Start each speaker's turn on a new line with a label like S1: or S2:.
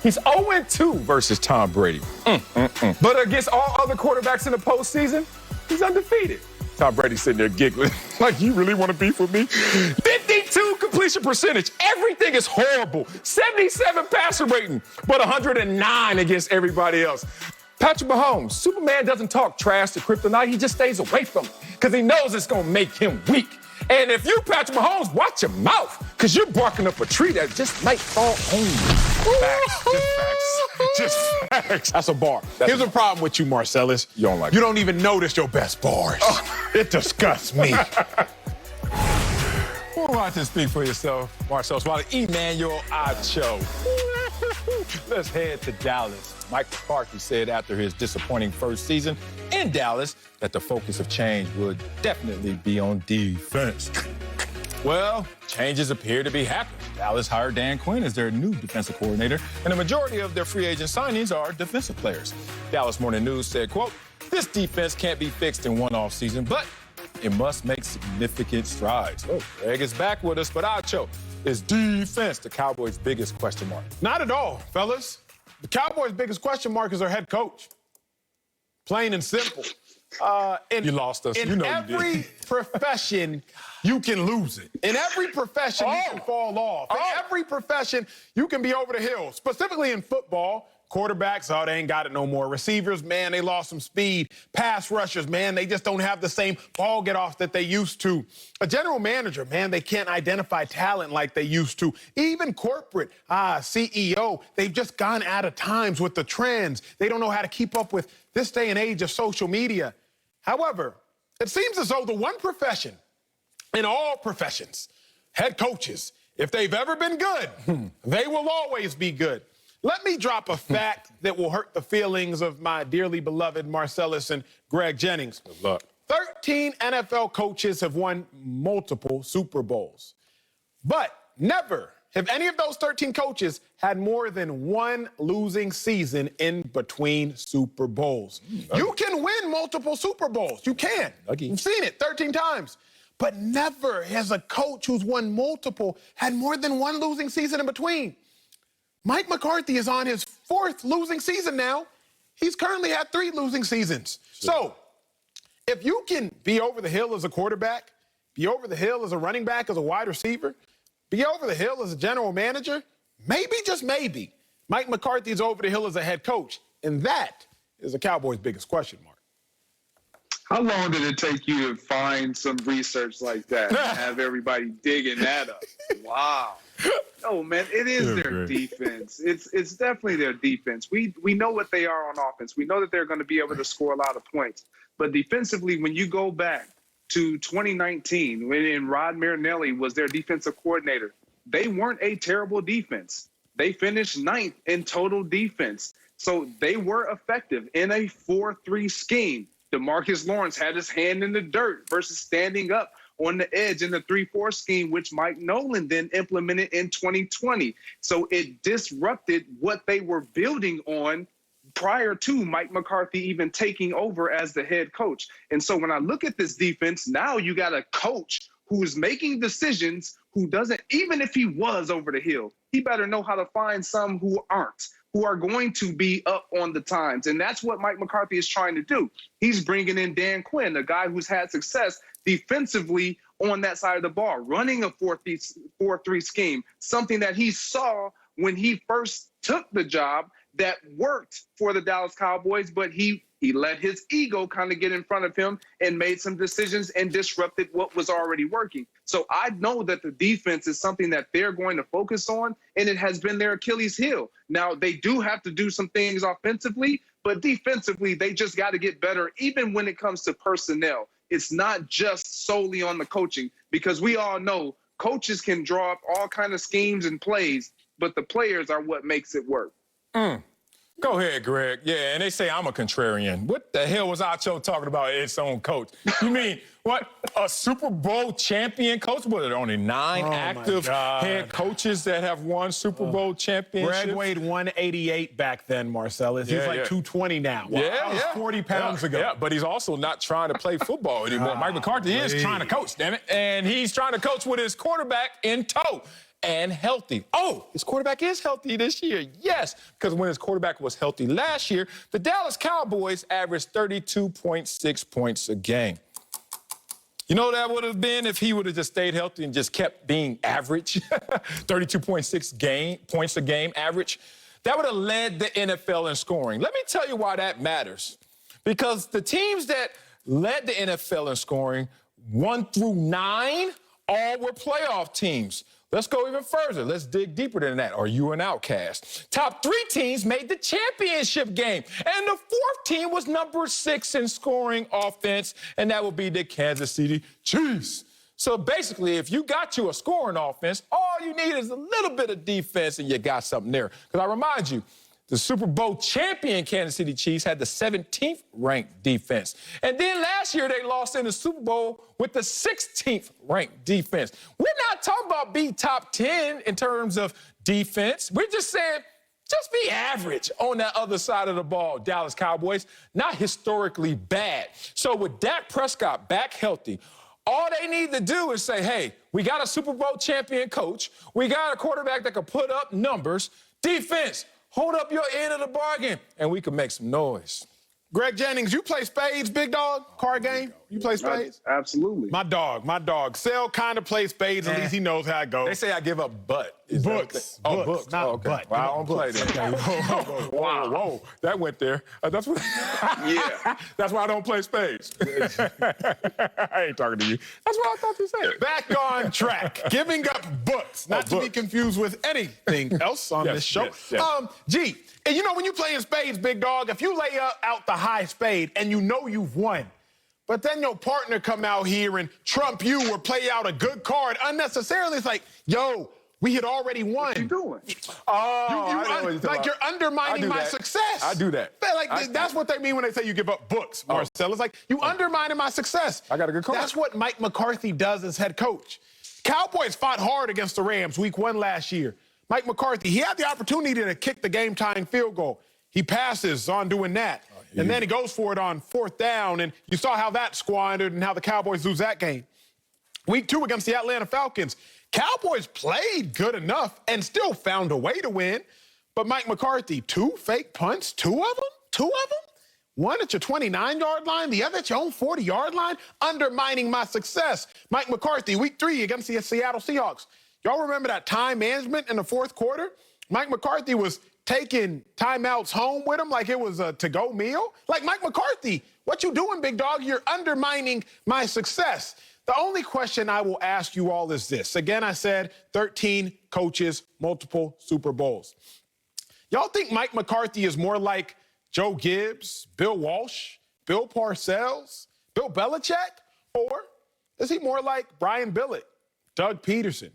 S1: He's 0-2 versus Tom Brady. But against all other quarterbacks in the postseason, he's undefeated. Tom Brady's sitting there giggling, like, you really want to beef with me? 52 completion percentage. Everything is horrible. 77 passer rating, but 109 against everybody else. Patrick Mahomes, Superman doesn't talk trash to Kryptonite. He just stays away from it because he knows it's going to make him weak. And if you, Patrick Mahomes, watch your mouth because you're barking up a tree that just might fall on you.
S2: Facts. Just facts. Just facts. That's a bar. Here's a problem with you, Marcellus.
S1: You don't like
S2: You don't even notice your best bars. It disgusts me.
S1: Who wants to speak for yourself? Marcel Swallow, Emmanuel Acho. Let's head to Dallas. Mike McCarthy said after his disappointing first season in Dallas that the focus of change would definitely be on defense. Well, changes appear to be happening. Dallas hired Dan Quinn as their new defensive coordinator, and the majority of their free agent signings are defensive players. Dallas Morning News said, quote, this defense can't be fixed in one offseason, but it must make significant strides. Oh, Greg is back with us, but Acho, is defense the Cowboys' biggest question mark?
S2: Not at all, fellas. The Cowboys' biggest question mark is their head coach. Plain and simple.
S1: You lost us. You know you did.
S2: In every profession, you can lose it. In every profession, you can fall off. In every profession, you can be over the hill. Specifically in football, quarterbacks, they ain't got it no more. Receivers, man, they lost some speed. Pass rushers, man, they just don't have the same ball get-offs that they used to. A general manager, man, they can't identify talent like they used to. Even corporate, CEO, they've just gone out of times with the trends. They don't know how to keep up with this day and age of social media. However, it seems as though the one profession in all professions, head coaches, if they've ever been good, they will always be good. Let me drop a fact that will hurt the feelings of my dearly beloved Marcellus and Greg Jennings.
S1: Good luck.
S2: 13 NFL coaches have won multiple Super Bowls. But never have any of those 13 coaches had more than one losing season in between Super Bowls. You can win multiple Super Bowls. You can. You've seen it 13 times. But never has a coach who's won multiple had more than one losing season in between. Mike McCarthy is on his 4th losing season now. He's currently had 3 losing seasons. So if you can be over the hill as a quarterback, be over the hill as a running back, as a wide receiver, be over the hill as a general manager, maybe, just maybe, Mike McCarthy is over the hill as a head coach. And that is the Cowboys' biggest question mark.
S3: How long did it take you to find some research like that and have everybody digging that up? Wow. Oh, man, it is their defense. It's definitely their defense. We know what they are on offense. We know that they're going to be able to score a lot of points. But defensively, when you go back to 2019, when Rod Marinelli was their defensive coordinator, they weren't a terrible defense. They finished 9th in total defense. So they were effective in a 4-3 scheme. DeMarcus Lawrence had his hand in the dirt versus standing up on the edge in the 3-4 scheme, which Mike Nolan then implemented in 2020. So it disrupted what they were building on prior to Mike McCarthy even taking over as the head coach. And so when I look at this defense, now you got a coach who's making decisions who doesn't, even if he was over the hill, he better know how to find some who aren't, who are going to be up on the times. And that's what Mike McCarthy is trying to do. He's bringing in Dan Quinn, a guy who's had success defensively on that side of the ball, running a 4-3 scheme, something that he saw when he first took the job that worked for the Dallas Cowboys, but he let his ego kind of get in front of him and made some decisions and disrupted what was already working. So I know that the defense is something that they're going to focus on, and it has been their Achilles heel. Now, they do have to do some things offensively, but defensively, they just got to get better, even when it comes to personnel. It's not just solely on the coaching, because we all know coaches can draw up all kinds of schemes and plays, but the players are what makes it work.
S1: Go ahead, Greg. Yeah, and they say I'm a contrarian. What the hell was Acho talking about its own coach? You mean, what, a Super Bowl champion coach? What, are there only 9 active head coaches that have won Super Bowl championships?
S2: Greg weighed 188 back then, Marcellus. He's like 220 now. Wow. That was 40 pounds ago.
S1: Yeah, but he's also not trying to play football anymore. Mike McCarthy is trying to coach, damn it. And he's trying to coach with his quarterback in tow. and healthy. Oh, his quarterback is healthy this year. Yes, because when his quarterback was healthy last year, the Dallas Cowboys averaged 32.6 points a game. You know what that would have been if he would have just stayed healthy and just kept being average? 32.6 points a game average. That would have led the NFL in scoring. Let me tell you why that matters. Because the teams that led the NFL in scoring, 1 through 9, all were playoff teams. Let's go even further. Let's dig deeper than that. Are you an outcast? Top 3 teams made the championship game. And the 4th team was number 6 in scoring offense, and that would be the Kansas City Chiefs. So basically, if you got you a scoring offense, all you need is a little bit of defense, and you got something there. Because I remind you, the Super Bowl champion Kansas City Chiefs had the 17th ranked defense. And then last year they lost in the Super Bowl with the 16th ranked defense. We're not talking about be top 10 in terms of defense. We're just saying just be average on that other side of the ball, Dallas Cowboys. Not historically bad. So with Dak Prescott back healthy, all they need to do is say, hey, we got a Super Bowl champion coach. We got a quarterback that can put up numbers. Defense, hold up your end of the bargain, and we can make some noise.
S2: Greg Jennings, you play spades, big dog? Card game? You play spades?
S3: Absolutely.
S2: My dog. Sel kind of plays spades. At least he knows how it goes.
S1: They say I give up butt.
S2: Books.
S1: Books.
S2: Not
S1: okay.
S2: butt.
S1: Well, I don't play that. Whoa. That went there. That's what.
S3: Yeah.
S1: That's why I don't play spades. I ain't talking to you. That's what I thought you said.
S2: Back on track. Giving up books. Not to be confused with anything else on this show.
S1: Yes.
S2: G, and you know when you play in spades, big dog, if you lay out the high spade and you know you've won, but then your partner come out here and trump you or play out a good card unnecessarily, it's like, yo, we had already won.
S3: What you doing?
S2: You're undermining my success.
S1: I do that.
S2: That's what they mean when they say you give up books, Marcel. It's like you undermining my success.
S1: I got a good card.
S2: That's what Mike McCarthy does as head coach. Cowboys fought hard against the Rams week 1 last year. Mike McCarthy, he had the opportunity to kick the game-tying field goal. He passes on doing that. And then he goes for it on 4th down, and you saw how that squandered and how the Cowboys lose that game. Week 2 against the Atlanta Falcons, Cowboys played good enough and still found a way to win. But Mike McCarthy, 2 fake punts, 2 of them? One at your 29-yard line, the other at your own 40-yard line, undermining my success. Mike McCarthy, week 3 against the Seattle Seahawks. Y'all remember that time management in the 4th quarter? Mike McCarthy was taking timeouts home with him like it was a to-go meal. Like, Mike McCarthy, what you doing, big dog? You're undermining my success. The only question I will ask you all is this. Again, I said 13 coaches, multiple Super Bowls. Y'all think Mike McCarthy is more like Joe Gibbs, Bill Walsh, Bill Parcells, Bill Belichick? Or is he more like Brian Billick, Doug Peterson,